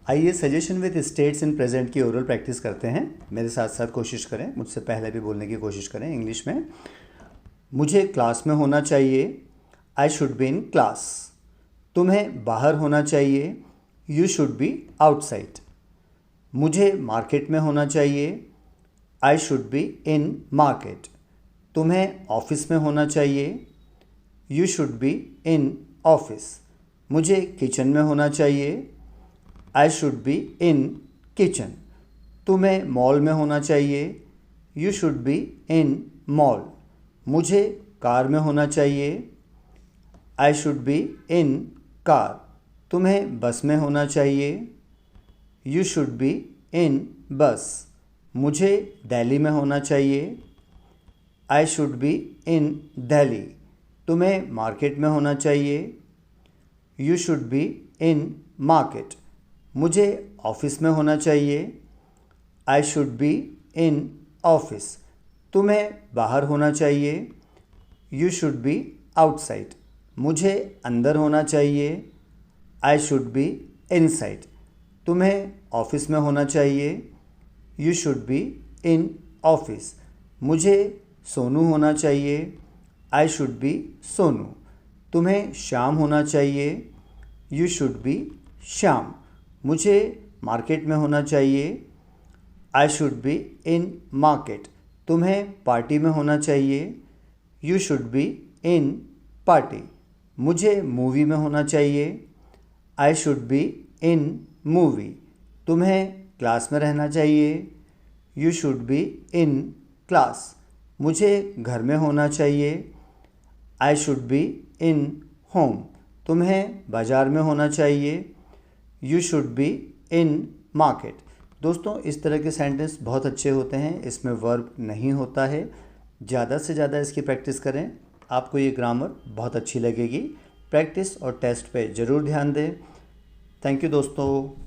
आइए suggestion with states in present की oral practice करते हैं। मेरे साथ साथ कोशिश करें, मुझसे पहले भी बोलने की कोशिश करें इंग्लिश में। मुझे क्लास में होना चाहिए, I should be in class. तुम्हें बाहर होना चाहिए, यू शुड बी आउटसाइड। मुझे मार्केट में होना चाहिए, I should be in market. तुम्हें ऑफिस में होना चाहिए, you should be in office. मुझे किचन में होना चाहिए, I should be in kitchen. तुम्हें मॉल में होना चाहिए, you should be in mall. मुझे कार में होना चाहिए, I should be in car. तुम्हें बस में होना चाहिए, यू शुड बी इन बस। मुझे दिल्ली में होना चाहिए, I should be in Delhi. तुम्हें मार्केट में होना चाहिए, you should be in market. मुझे ऑफिस में होना चाहिए, I should be in office. तुम्हें बाहर होना चाहिए, यू शुड बी आउटसाइड। मुझे अंदर होना चाहिए, आई शुड बी इनसाइड। तुम्हें ऑफिस में होना चाहिए, you should be in office. मुझे सोनू होना चाहिए, आई शुड बी सोनू। तुम्हें श्याम होना चाहिए, यू शुड बी श्याम। मुझे मार्केट में होना चाहिए, I should be in market. तुम्हें पार्टी में होना चाहिए, you should be in party. मुझे मूवी में होना चाहिए, I should be in movie. तुम्हें क्लास में रहना चाहिए, you should be in class. मुझे घर में होना चाहिए, I should be in home. तुम्हें बाज़ार में होना चाहिए, you should be in market. दोस्तों, इस तरह के सेंटेंस बहुत अच्छे होते हैं, इसमें वर्ब नहीं होता है। ज़्यादा से ज़्यादा इसकी प्रैक्टिस करें, आपको ये ग्रामर बहुत अच्छी लगेगी। प्रैक्टिस और टेस्ट पे ज़रूर ध्यान दें। थैंक यू दोस्तों।